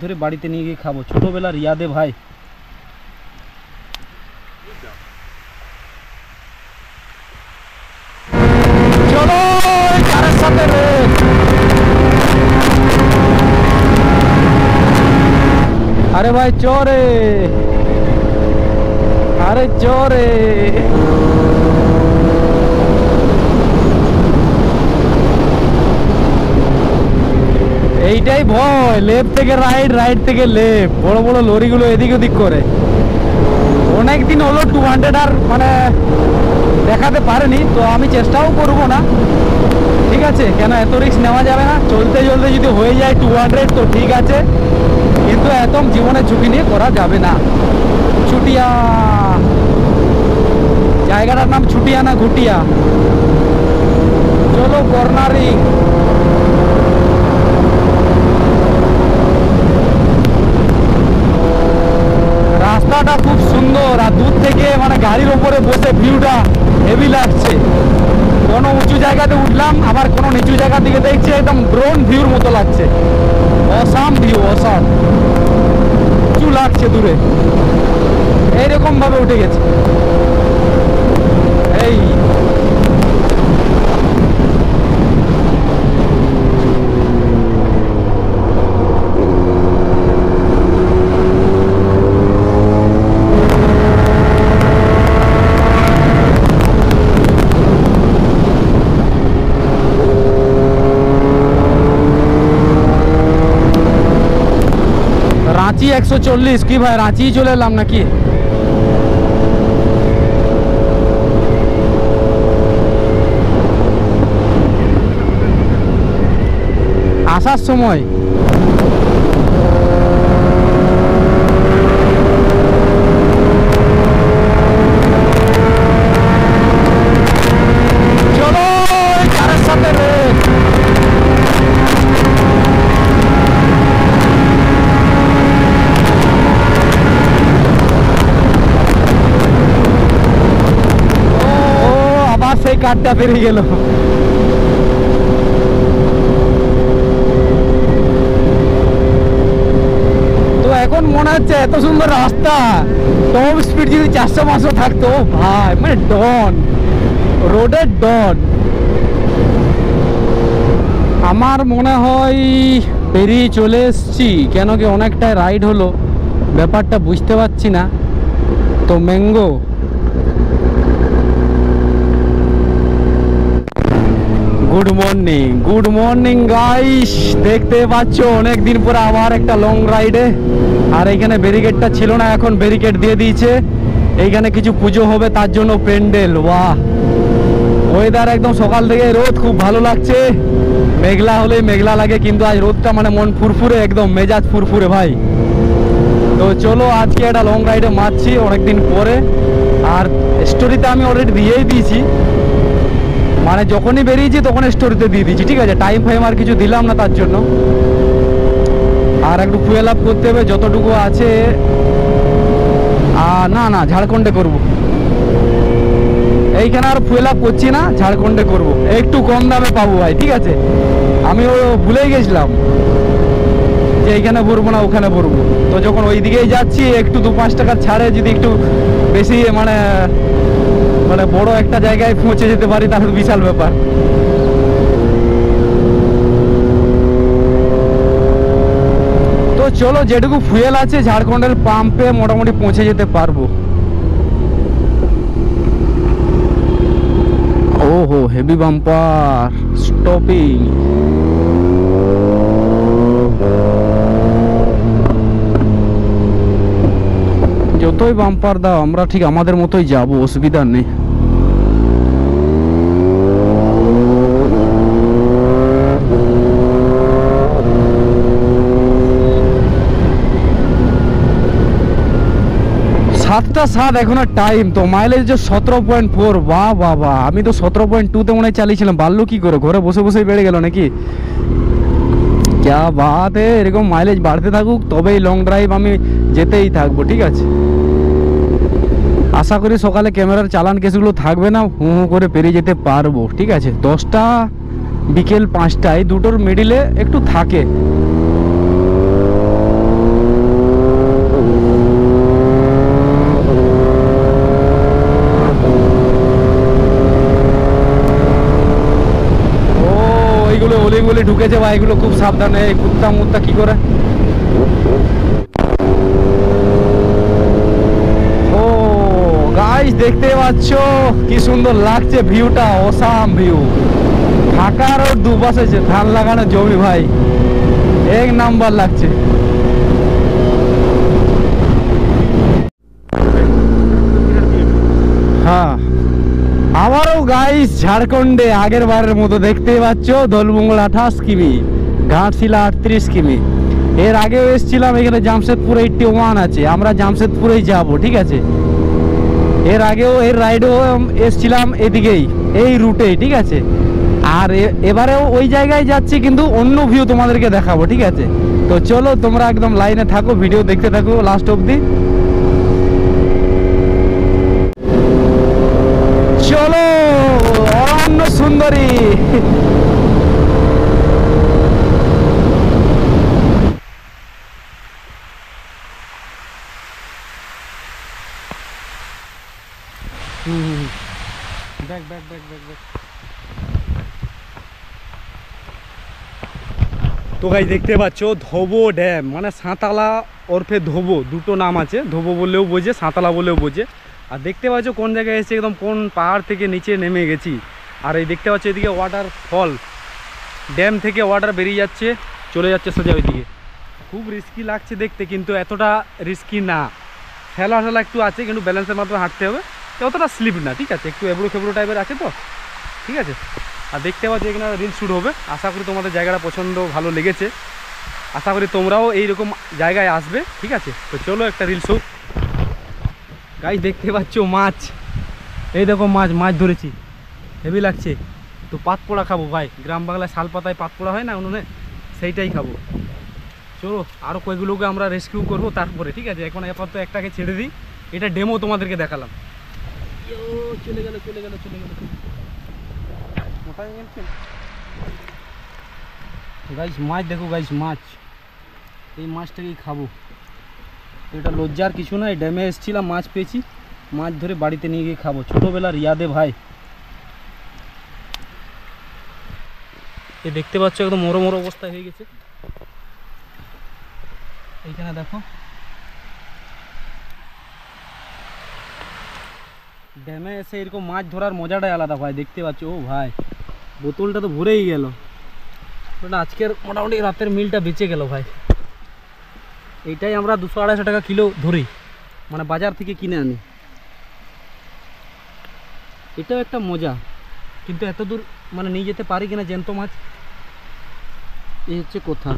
ধরে বাড়িতে নিয়ে গিয়ে খাবো, ছোটবেলার ইয়াদে ভাই। চলো কারের সাথে রে। আরে ভাই চোরে, আরে চোরে। এইটাই ভয়, লেফট থেকে রাইট, রাইট থেকে লেফট, বড় বড় লরিগুলো এদিক ওদিক করে। অনেকদিন হলো 200 আর মানে দেখাতে পারেনি, তো আমি চেষ্টাও করবো না, ঠিক আছে? কেন এত রিস্ক নেওয়া যাবে না। চলতে চলতে যদি হয়ে যায় 200 তো ঠিক আছে, কিন্তু একদম জীবনে ঝুঁকি নিয়ে করা যাবে না। ছুটিয়া, জায়গাটার নাম ছুটিয়া না ঘুটিয়া। চলো কর্নারিং। রাস্তাটা খুব সুন্দর, আর দূর থেকে মানে গাড়ির ওপরে বসে ভিউটা হেভি লাগছে। কোনো উঁচু জায়গাতে উঠলাম, আবার কোনো নিচু জায়গা দিকে দেখছি, একদম ড্রোন ভিউর মতো লাগছে। Awesome view, awesome. উঁচু লাগছে দূরে, এইরকম ভাবে উঠে গেছে। এই রাঁচি 140 কি ভাই, রাঁচি চলে এলাম নাকি? আসার সময় চলো কারের সাথে রে। সেই কাঠটা বেরিয়ে গেল। তো এখন মনে হচ্ছে এত সুন্দর রাস্তা, টপ স্পিড যদি 400-500 থাকতো ভাই, মানে ডন, রোডের ডন। আমার মনে হয় পেরিয়ে চলে এসছি, কেন কি অনেকটাই রাইড হলো, ব্যাপারটা বুঝতে পারছি না। তো mango, good morning, good morning guys. দেখতে পাচ্ছ অনেকদিন পরে আবার একটা লং রাইডে। আর এইখানে ব্যারিকেডটা ছিল না, এখন ব্যারিকেড দিয়ে দিয়েছে। এইখানে কিছু পুজো হবে, তার জন্য প্যান্ডেল। বাহ, ওয়েদার একদম সকাল থেকে রোদ, খুব ভালো লাগছে। মেঘলা হলেই মেঘলা লাগে, কিন্তু আজ রোদটা মানে মন ফুরফুরে, একদম মেজাজ ফুরফুরে ভাই। তো চলো আজকে একটা লং রাইডে মারছি অনেকদিন পরে। আর স্টোরিতে আমি অলরেডি দিয়েই দিয়েছি, মানে যখনই বেরিয়েছি তখন স্টোরিতে দিয়ে দিয়েছি, ঠিক আছে? টাইম ফাইম আর কিছু দিলাম না তার জন্য। আর একটু ফুয়েল আপ করতে হবে যতটুকু আছে। না না, ঝাড়খণ্ডে করব। এইখানে আর ফুয়েল আপ করছি না, ঝাড়খণ্ডে করব, একটু কম দামে পাবো ভাই, ঠিক আছে? আমি ভুলেই গেছিলাম যে এইখানে ভরবো না ওখানে ভরবো। তো যখন ওই দিকেই যাচ্ছি, একটু 2-5 টাকা ছাড়ে যদি একটু বেশি মানে বড় একটা জায়গায় পৌঁছে যেতে পারি, তাহলে বিশাল ব্যাপার। তো চলো, যেটুকু ফুয়েল আছে ঝাড়খণ্ডের পাম্পে মোটামুটি পৌঁছে যেতে পারবো। ওহো, হেভি বাম্পার স্টপিং। যতই বাম্পার দাও, আমরা ঠিক আমাদের মতোই যাবো, অসুবিধা নেই। সাতটা 7 এখনো টাইম। তো মাইলেজ যে 17.4। বাহ বাহ বাহ, আমি তো 17.2-তে মনে হয় চালিয়েছিলাম। বাড়লো কি করে? ঘরে বসে বসেই বেড়ে গেল নাকি? ক্যা বাত, এরকম মাইলেজ বাড়তে থাকুক, তবেই লং ড্রাইভ আমি যেতেই থাকবো, ঠিক আছে? আশা করি সকালে ক্যামেরার চালান কেসগুলো থাকবে না, হু হু করে পেরিয়ে যেতে পারবো, ঠিক আছে? 10টা বিকেল 5টা, এই দুটোর মিডিলে একটু থাকে। ঢুকেছে ভাই, এগুলো খুব সাবধানে, কুত্তা মুত্তা কি করে। ও গাইস দেখতে পাচ্ছ কি সুন্দর লাগছে ভিউটা, অসাম ভিউ। ফাঁকা রোড, দুপাশে ধান লাগানো জমি ভাই, এক নাম্বার লাগছে। হ্যাঁ আবারও গাইস ঝাড়খণ্ডে আগের বারের মতো দেখতেই পাচ্ছ, দোলমঙ্গল 28 কিমি, ঘাটশিলা 38 কিমি। এর আগেও এসেছিলাম, এখানে জামশেদপুর 81 আছে, আমরা জামশেদপুরেই যাব, ঠিক আছে। এর আগেও এর রাইডেও এসেছিলাম এদিকেই, এই রুটেই, ঠিক আছে। আর এবারেও ওই জায়গায় যাচ্ছি, কিন্তু অন্য ভিউ তোমাদেরকে দেখাবো, ঠিক আছে। তো চলো তোমরা একদম লাইনে থাকো, ভিডিও দেখতে থাকো লাস্ট অবধি। চলো অরণ্য সুন্দরী। Back back back back back. তো গাইস দেখতে পাচ্ছ ধোবো ড্যাম, মানে সাঁতালা ওরফে ধোবো, দুটো নাম আছে, ধোবো বললেও বোঝে, সাঁতালা বললেও বোঝে। আর দেখতে পাচ্ছ কোন জায়গায় এসে একদম কোন পাহাড় থেকে নিচে নেমে গেছি। আর এই দেখতে পাচ্ছ এদিকে ওয়াটার ফল, ড্যাম থেকে ওয়াটার বেরিয়ে যাচ্ছে, চলে যাচ্ছে সোজা ওইদিকে। খুব রিস্কি লাগছে দেখতে, কিন্তু এতটা রিস্কি না। ঠেলা ঠেলা একটু আছে, কিন্তু ব্যালেন্সের মাধ্যমে হাঁটতে হবে, অতটা স্লিপ না, ঠিক আছে। একটু এবড়ো খেবড়ো টাইপের আছে তো, ঠিক আছে। আর দেখতে পাচ্ছি এখানে রিল শ্যুট হবে। আশা করি তোমাদের জায়গাটা পছন্দ, ভালো লেগেছে। আশা করি তোমরাও এইরকম জায়গায় আসবে, ঠিক আছে। তো চলো একটা রিল শ্যুট। গাইস দেখতে পাচ্ছ মাছ, এই দেখো মাছ, মাছ ধরেছি, হেভি লাগছে। তো পাত পোড়া খাবো ভাই, গ্রাম বাংলায় শাল পাতায় পাত পোড়া হয় না উনুনে, সেইটাই খাবো। চলো আরও কয়েকগুলোকে আমরা রেস্কিউ করবো তারপরে, ঠিক আছে। এখন আপাতত একটাকে ছেড়ে দিই, এটা ডেমো তোমাদেরকে দেখালাম। চলে গেল চলে গেল চলে গেল, মোটাই গেছে গাইস। মাছ দেখো গাইস, মাছ, এই মাছটাকেই খাবো। এটা লজ্জার কিছু না, ড্যামে এসেছিলাম, মাছ পেয়েছি, মাছ ধরে বাড়িতে নিয়ে গিয়ে খাবো, ছোটোবেলার ইয়াদে ভাই। এই দেখতে পাচ্ছ একদম মরো মরো অবস্থা হয়ে গেছে। এইখানে দেখো ড্যামে এসে এরকম মাছ ধরার মজাটাই আলাদা ভাই, দেখতে পাচ্ছ। ও ভাই বোতলটা তো ভরেই গেল, আজকের মোটামুটি রাতের মিলটা বেঁচে গেল ভাই। এইটাই আমরা 200-250 টাকা কিলো ধরি, মানে বাজার থেকে কিনে আনি। এটাও একটা মজা, কিন্তু এত দূর মানে নিয়ে যেতে পারি কিনা জ্যান্ত মাছ, এই হচ্ছে কথা।